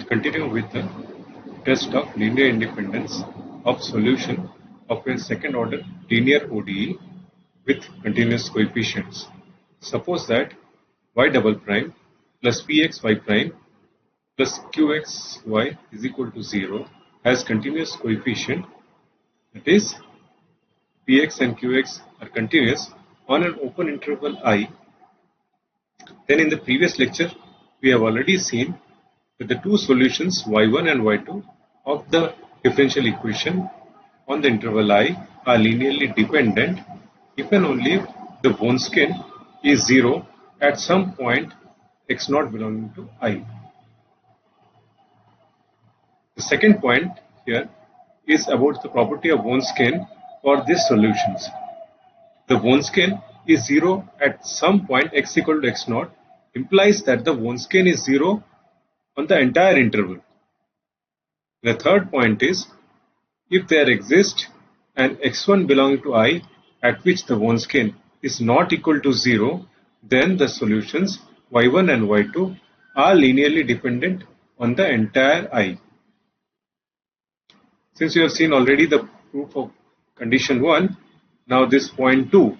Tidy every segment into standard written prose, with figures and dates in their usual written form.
continue with the test of linear independence of solution of a second order linear ODE with continuous coefficients. Suppose that y double prime plus pxy prime plus qxy is equal to 0 has continuous coefficient, that is px and qx are continuous on an open interval I. Then in the previous lecture we have already seen that the two solutions y1 and y2 of the differential equation on the interval I are linearly dependent if and only if the bone skin is 0 at some point x0 belonging to I. The second point here is about the property of bone skin for these solutions. The bone skin is 0 at some point x equal to x0 implies that the bone skin is 0 on the entire interval. The third point is, if there exists an x1 belonging to I at which the bone skin is not equal to 0, then the solutions y1 and y2 are linearly dependent on the entire I. Since you have seen already the proof of condition 1, now this point 2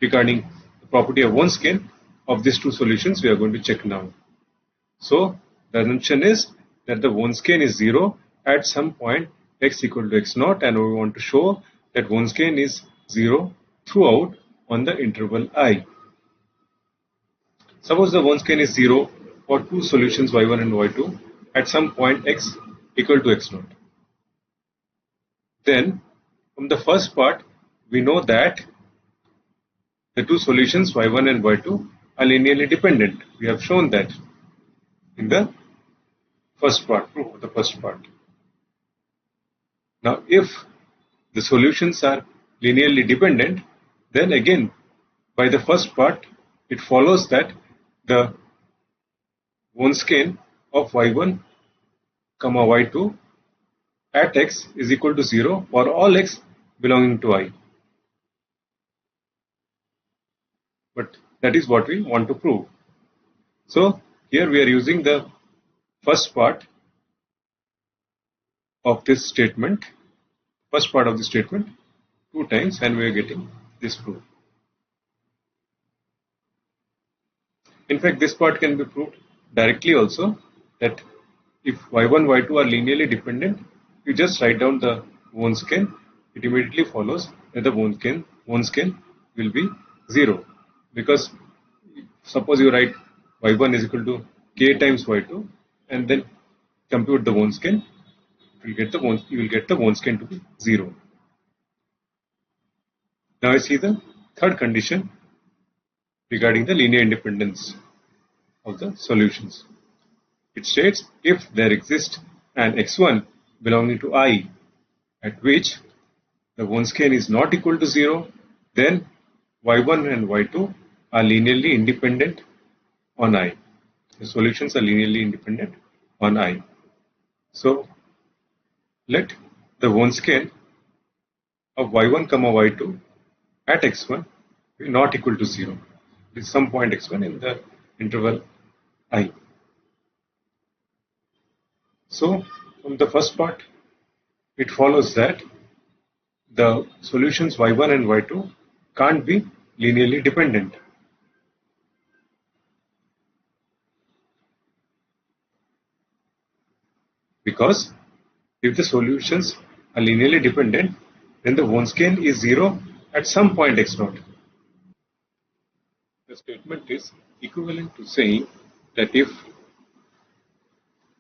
regarding the property of bone skin of these two solutions we are going to check now. So the assumption is that the bone skin is 0 at some point x equal to x0, and we want to show that bone skin is 0 throughout on the interval I. Suppose the bone skin is 0 for two solutions y1 and y2 at some point x equal to x0. Then from the first part we know that the two solutions y1 and y2 are linearly dependent. We have shown that in the first part, proof of the first part. Now if the solutions are linearly dependent, then again by the first part it follows that the bone skin of y1 comma y2 at x is equal to 0 for all x belonging to I. But that is what we want to prove. So here we are using the first part of this statement, two times, and we are getting this proof. In fact, this part can be proved directly also, that if y1, y2 are linearly dependent, you just write down the bone skin, it immediately follows that the bone skin will be 0. Because suppose you write y1 is equal to k times y2 and then compute the bone skin, you will get the bone skin to be 0. Now I see the third condition regarding the linear independence of the solutions. It states, if there exists an x1 belonging to I at which the bone skin is not equal to 0, then y1 and y2 are linearly independent on I. The solutions are linearly independent on I. So let the bone skin of y1 comma y2 at x1 be not equal to 0. It is some point x1 in the interval I. So from the first part it follows that the solutions y1 and y2 can't be linearly dependent. Because if the solutions are linearly dependent, then the bone skin is 0 at some point x0. The statement is equivalent to saying that if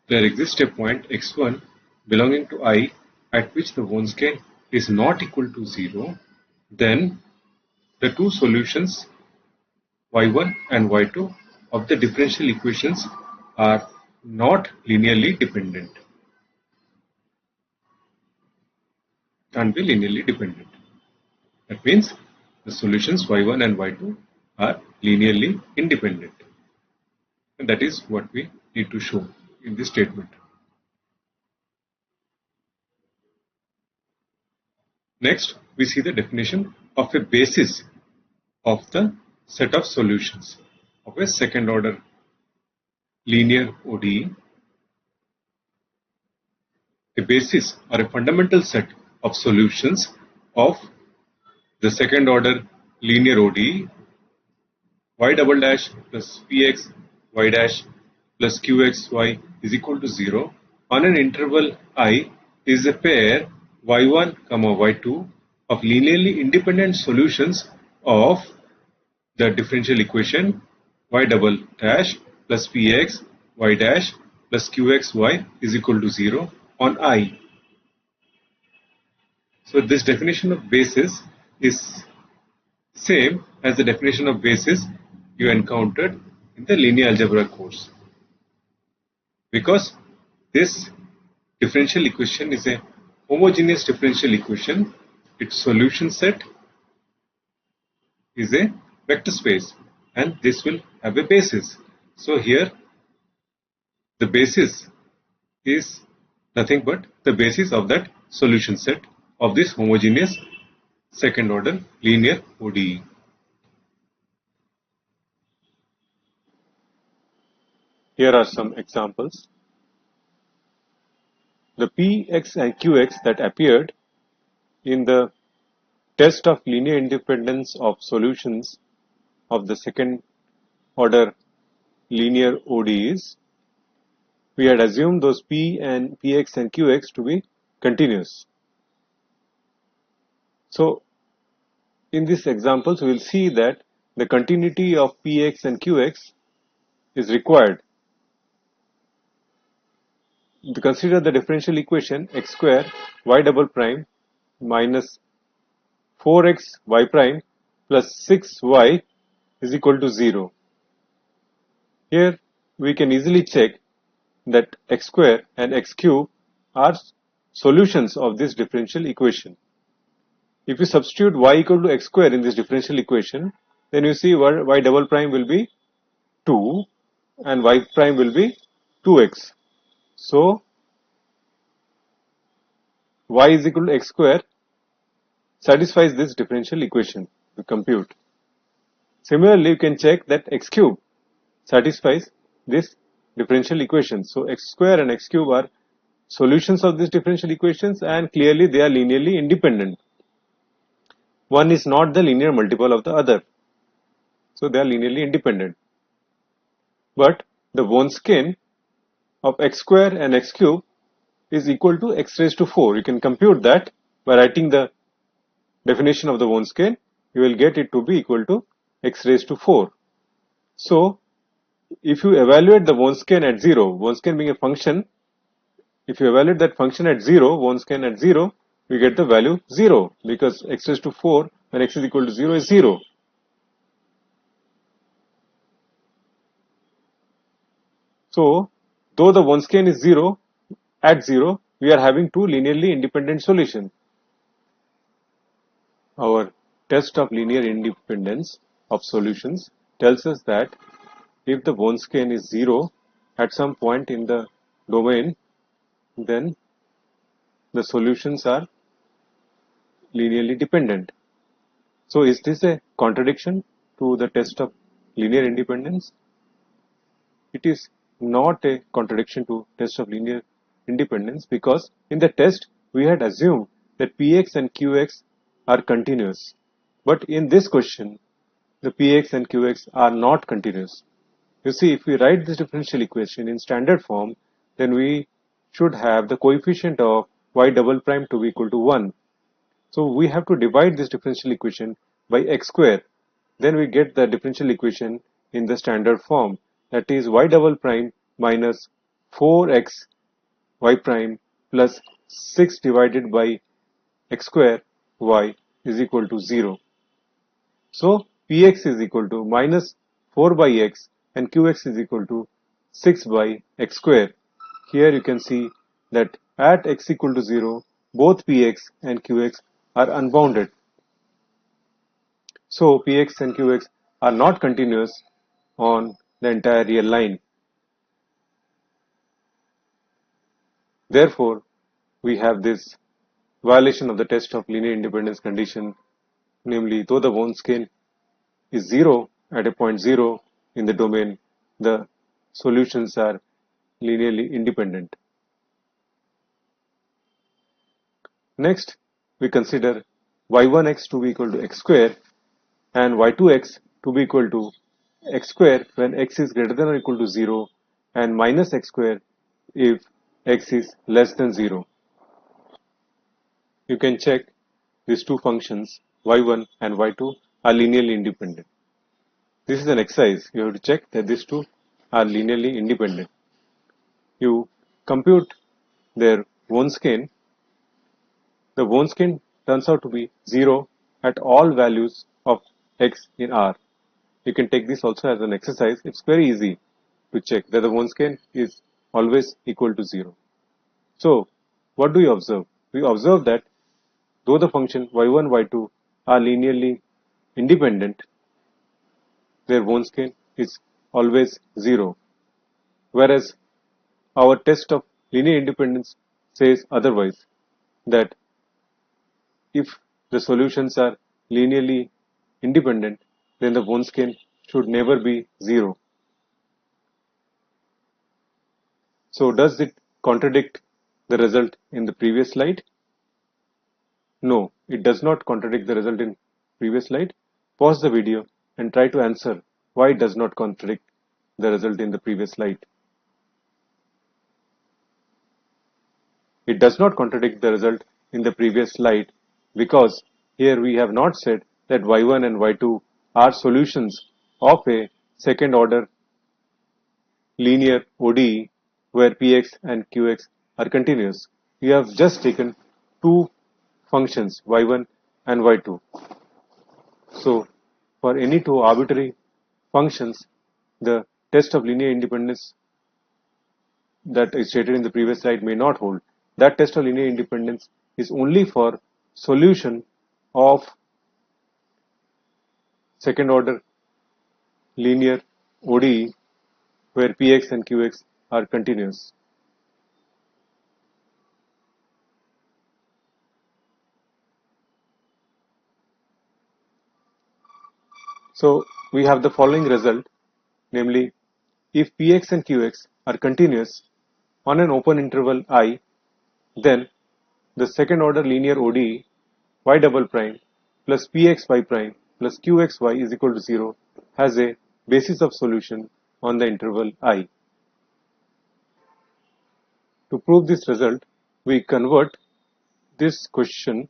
there exists a point x1 belonging to I at which the bone skin is not equal to 0, then the two solutions y1 and y2 of the differential equations are not linearly dependent. Can't be linearly dependent. That means the solutions y1 and y2 are linearly independent. And that is what we need to show in this statement. Next, we see the definition of a basis of the set of solutions of a second order linear ODE a basis or a fundamental set of solutions of the second order linear ODE y double dash plus px y dash plus qxy is equal to 0 on an interval I is a pair y1 comma y2 of linearly independent solutions of the differential equation y double dash plus px y dash plus qxy is equal to 0 on I. So this definition of basis is same as the definition of basis you encountered in the linear algebra course, because this differential equation is a homogeneous differential equation. Its solution set is a vector space and this will have a basis. So here the basis is nothing but the basis of that solution set of this homogeneous second order linear ODE. Here are some examples. The Px and Qx that appeared in the test of linear independence of solutions of the second order linear ODEs, we had assumed those Px and Qx to be continuous. So in these examples we will see that the continuity of Px and Qx is required. To consider the differential equation x square y double prime minus 4x y prime plus 6y is equal to 0. Here we can easily check that x square and x cube are solutions of this differential equation. If you substitute y equal to x square in this differential equation, then you see y double prime will be 2 and y prime will be 2x. So y is equal to x square satisfies this differential equation to compute. Similarly, you can check that x cube satisfies this differential equation. So x square and x cube are solutions of these differential equations and clearly they are linearly independent. One is not the linear multiple of the other. So they are linearly independent. But the Wronskian of x square and x cube is equal to x raised to 4. You can compute that by writing the definition of the Wronskian. You will get it to be equal to x raised to 4. So if you evaluate the Wronskian at 0, Wronskian being a function, if you evaluate that function at 0, Wronskian at 0, we get the value 0 because x raised to 4 when x is equal to 0 is 0. So though the Wronskian is 0, at 0 we are having two linearly independent solutions. Our test of linear independence of solutions tells us that if the Wronskian is 0 at some point in the domain, then the solutions are linearly dependent. So is this a contradiction to the test of linear independence? It is not a contradiction to test of linear independence because in the test we had assumed that Px and Qx are continuous. But in this question, the Px and Qx are not continuous. You see, if we write this differential equation in standard form, then we should have the coefficient of y double prime to be equal to 1. So we have to divide this differential equation by x square. Then we get the differential equation in the standard form, that is y double prime minus 4x y prime plus 6 divided by x square y is equal to 0. So Px is equal to minus 4 by x and Qx is equal to 6 by x square. Here you can see that at x equal to 0, both Px and Qx are unbounded. So Px and Qx are not continuous on the entire real line. Therefore, we have this violation of the test of linear independence condition, namely though the Wronskian is 0 at a point 0 in the domain, the solutions are linearly independent. Next, we consider y1x to be equal to x square and y2x to be equal to x square when x is greater than or equal to 0 and minus x square if x is less than 0. You can check these two functions y1 and y2 are linearly independent. This is an exercise. You have to check that these two are linearly independent. You compute their Wronskian. The Wronskian turns out to be 0 at all values of x in R. You can take this also as an exercise. It's very easy to check that the Wronskian is always equal to 0. So, what do we observe? We observe that though the function y1, y2 are linearly independent, their Wronskian is always 0. Whereas our test of linear independence says otherwise, that if the solutions are linearly independent, then the Wronskian should never be 0. So does it contradict the result in the previous slide? No, it does not contradict the result in previous slide. Pause the video and try to answer why it does not contradict the result in the previous slide. It does not contradict the result in the previous slide because here we have not said that y1 and y2 are solutions of a second order linear ODE where px and qx are continuous. We have just taken two functions y1 and y2. So for any two arbitrary functions, the test of linear independence that is stated in the previous slide may not hold. That test of linear independence is only for solution of second order linear ODE where px and qx are continuous. So we have the following result, namely if px and qx are continuous on an open interval I, then the second order linear ODE y double prime plus pxy prime plus qxy is equal to 0 has a basis of solution on the interval I. To prove this result, we convert this question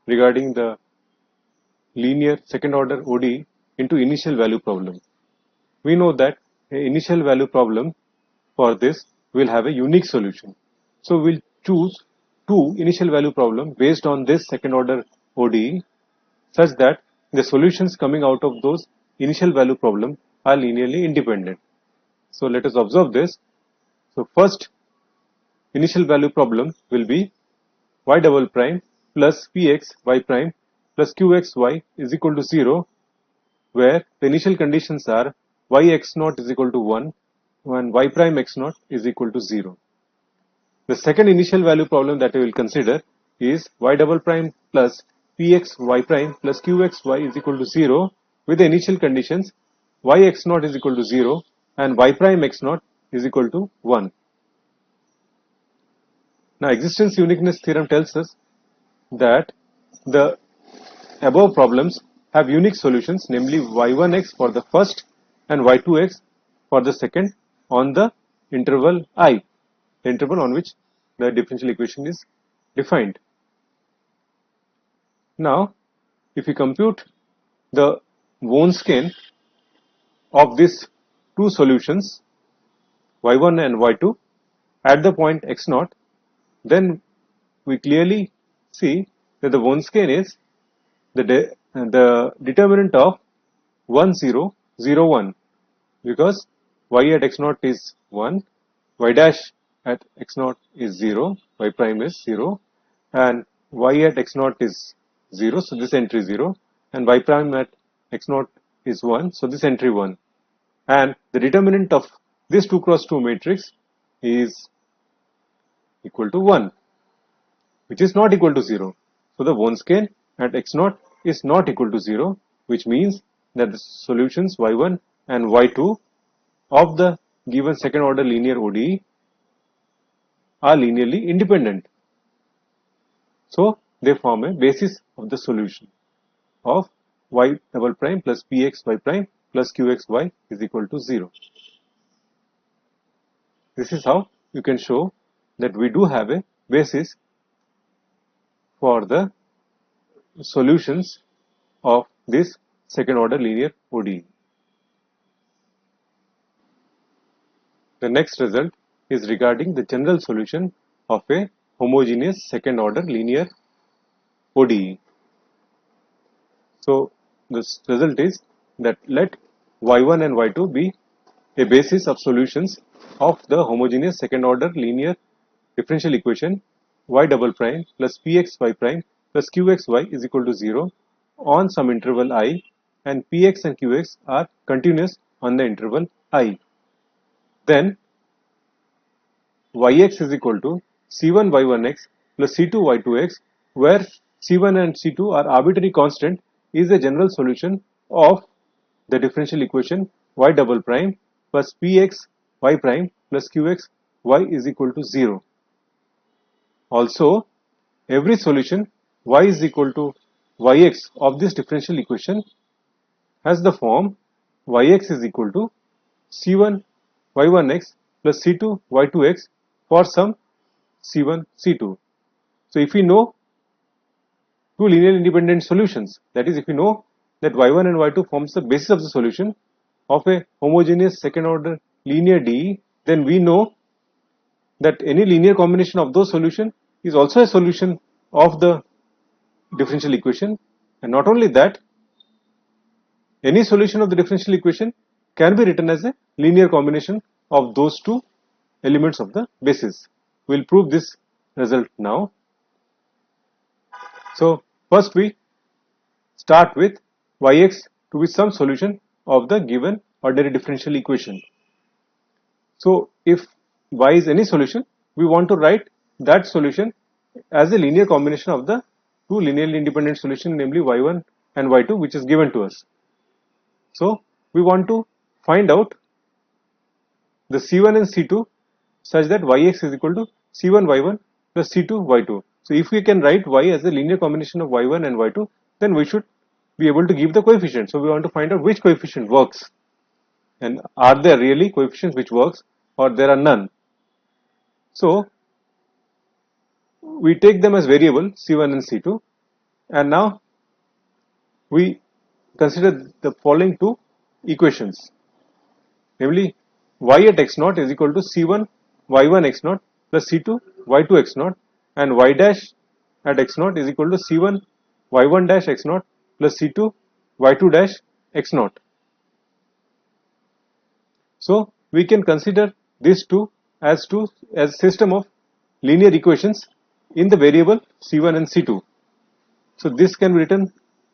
regarding the linear second order ODE into initial value problem. We know that an initial value problem for this will have a unique solution. So we'll choose two initial value problem based on this second order ODE such that the solutions coming out of those initial value problem are linearly independent. So let us observe this. So first initial value problem will be y double prime plus px y prime plus qxy is equal to 0 where the initial conditions are y x naught is equal to 1 and y prime x naught is equal to 0. The second initial value problem that we will consider is y double prime plus px y prime plus qxy is equal to 0 with the initial conditions y x naught is equal to 0 and y prime x naught is equal to 1. Now existence uniqueness theorem tells us that the above problems have unique solutions, namely y1x for the first and y2x for the second on the interval I, the interval on which the differential equation is defined. Now, if we compute the Wronskian of these two solutions, y1 and y2, at the point x0, then we clearly see that the Wronskian is the determinant of 1 0 0 1 because y at x0 is 1, y dash at x0 is 0, y prime is 0 and y at x0 is 0, so this entry 0 and y prime at x0 is 1, so this entry 1 and the determinant of this 2 cross 2 matrix is equal to 1 which is not equal to 0. So the Wronskian at x0 is not equal to 0, which means that the solutions y1 and y2 of the given second order linear ODE are linearly independent. So they form a basis of the solution of y double prime plus px y prime plus qx y is equal to 0. This is how you can show that we do have a basis for the solutions of this second order linear ODE. The next result is regarding the general solution of a homogeneous second order linear ODE. So this result is that let y1 and y2 be a basis of solutions of the homogeneous second order linear differential equation y double prime plus px y prime plus qx y is equal to 0 on some interval I, and px and qx are continuous on the interval I. Then yx is equal to c1 y1x plus c2 y2x, where c1 and c2 are arbitrary constant, is a general solution of the differential equation y double prime plus px y prime plus qx y is equal to 0. Also, every solution y is equal to yx of this differential equation has the form yx is equal to c1 y1x plus c2 y2x for some c1 c2. So if we know two linearly independent solutions, that is, if we know that y1 and y2 forms the basis of the solution of a homogeneous second order linear DE, then we know that any linear combination of those solutions is also a solution of the differential equation. And not only that, any solution of the differential equation can be written as a linear combination of those two elements of the basis. We will prove this result now. So first we start with yx to be some solution of the given ordinary differential equation. So if y is any solution, we want to write that solution as a linear combination of the two linearly independent solutions, namely y1 and y2, which is given to us. So we want to find out the c1 and c2 such that yx is equal to c1 y1 plus c2 y2. So if we can write y as a linear combination of y1 and y2, then we should be able to give the coefficient. So we want to find out which coefficient works, and are there really coefficients which works or there are none. So we take them as variable c1 and c2, and now we consider the following two equations, namely y at x0 is equal to c1 y1 x0 plus c2 y2 x0, and y dash at x0 is equal to c1 y1 dash x0 plus c2 y2 dash x0. So we can consider these two as system of linear equations in the variable c1 and c2. So this can be written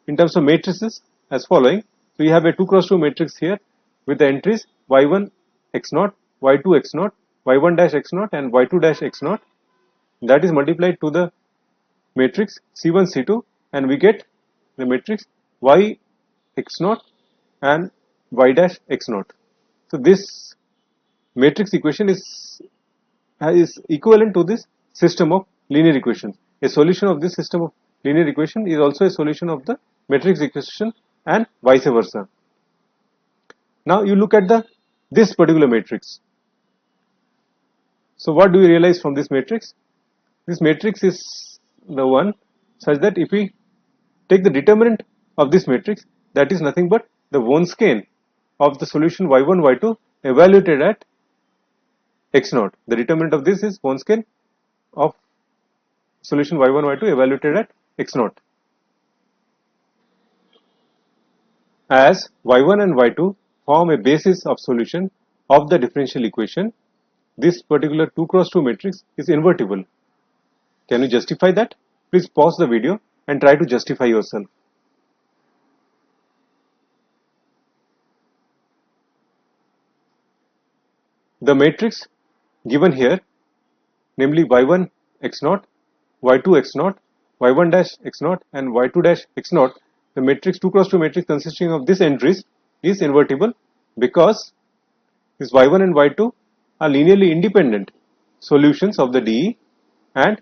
in terms of matrices as following. So you have a 2 cross 2 matrix here with the entries y1 x0, y2 x0, y1 dash x0 and y2 dash x0. That is multiplied to the matrix c1 c2, and we get the matrix y x0 and y dash x0. So this matrix equation is equivalent to this system of linear equations. A solution of this system of linear equation is also a solution of the matrix equation, and vice versa. Now you look at this particular matrix. So what do we realize from this matrix? This matrix is the one such that if we take the determinant of this matrix, that is nothing but the Wronskian of the solution y1 y2 evaluated at x0. The determinant of this is Wronskian of solution y1 y2 evaluated at x0. As y1 and y2 form a basis of solution of the differential equation, this particular 2 cross 2 matrix is invertible. Can you justify that? Please pause the video and try to justify yourself. The matrix given here, namely y1 x0, y2 x0, y1 dash x0 and y2 dash x0, the matrix 2 cross 2 matrix consisting of these entries is invertible because this y1 and y2 are linearly independent solutions of the DE, and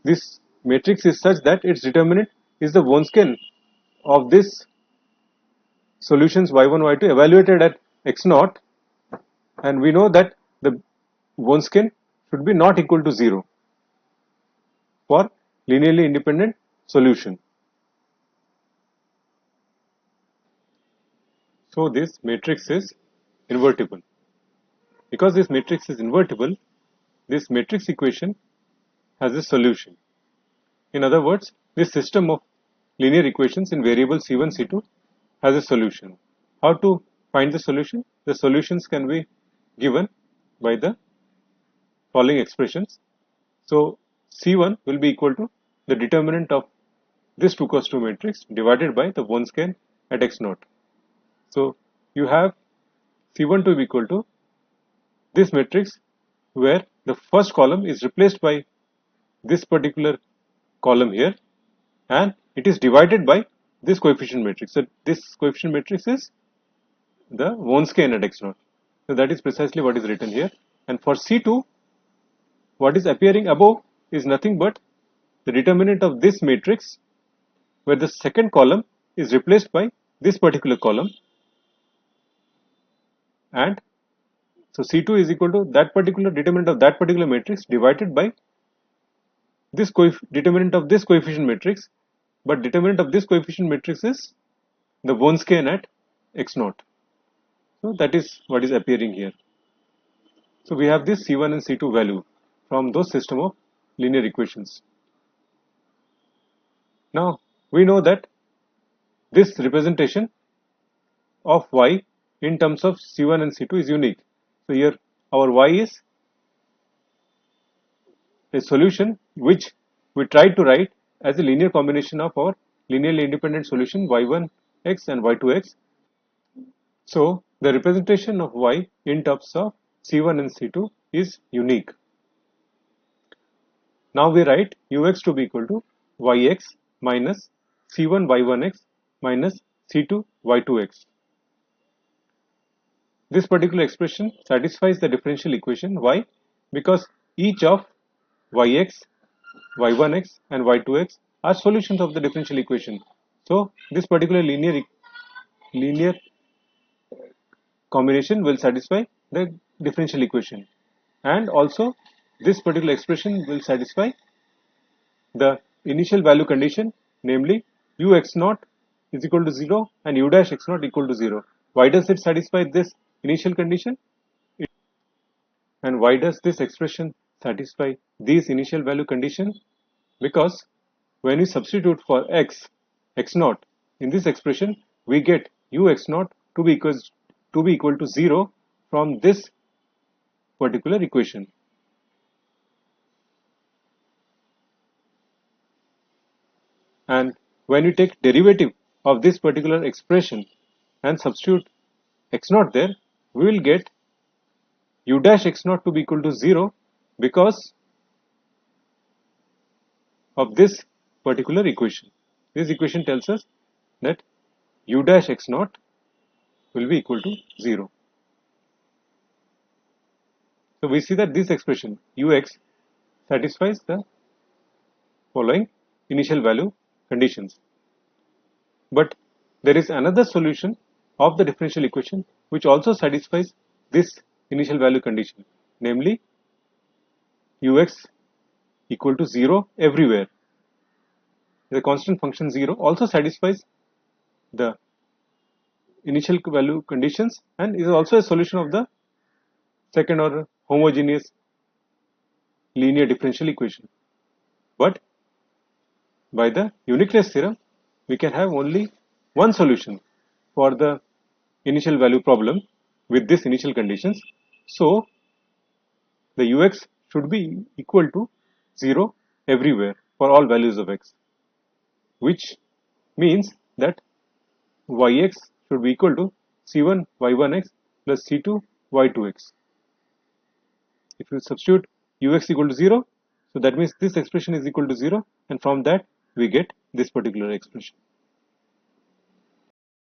this matrix is such that its determinant is the Wronskian of this solutions y1, y2 evaluated at x0, and we know that the Wronskian should be not equal to 0 for linearly independent solution. So this matrix is invertible. Because this matrix is invertible, this matrix equation has a solution. In other words, this system of linear equations in variables c1, c2 has a solution. How to find the solution? The solutions can be given by the following expressions. So C1 will be equal to the determinant of this 2 cross 2 matrix divided by the Wronskian at x0. So you have C1 to be equal to this matrix where the first column is replaced by this particular column here, and it is divided by this coefficient matrix. So this coefficient matrix is the Wronskian at x0. So that is precisely what is written here. And for C2, what is appearing above is nothing but the determinant of this matrix where the second column is replaced by this particular column, and so C2 is equal to that particular determinant of that particular matrix divided by this determinant of this coefficient matrix, but determinant of this coefficient matrix is the Wronskian at x0. So that is what is appearing here. So we have this C1 and C2 value from those system of linear equations. Now we know that this representation of y in terms of C1 and C2 is unique. So here our y is a solution which we tried to write as a linear combination of our linearly independent solution y1x and y2x. So the representation of y in terms of C1 and C2 is unique. Now we write ux to be equal to yx minus C1 y1x minus C2 y2x. This particular expression satisfies the differential equation. Why? Because each of yx, y1x and y2x are solutions of the differential equation. So this particular linear combination will satisfy the differential equation, and also this particular expression will satisfy the initial value condition, namely ux0 is equal to 0 and u dash x0 equal to 0. Why does it satisfy this initial condition? And why does this expression satisfy these initial value conditions? Because when we substitute for x0 in this expression, we get ux0 to be equal to 0 from this particular equation. And when you take derivative of this particular expression and substitute x0 there, we will get u dash x0 to be equal to 0 because of this particular equation. This equation tells us that u dash x0 will be equal to 0. So we see that this expression ux satisfies the following initial value conditions. But there is another solution of the differential equation which also satisfies this initial value condition, namely ux equal to 0 everywhere. The constant function 0 also satisfies the initial value conditions and is also a solution of the second order homogeneous linear differential equation. But by the uniqueness theorem, we can have only one solution for the initial value problem with this initial conditions. So the ux should be equal to 0 everywhere for all values of x, which means that yx should be equal to c1 y1x plus c2 y2x. If you substitute ux equal to 0, so that means this expression is equal to 0, and from that we get this particular expression.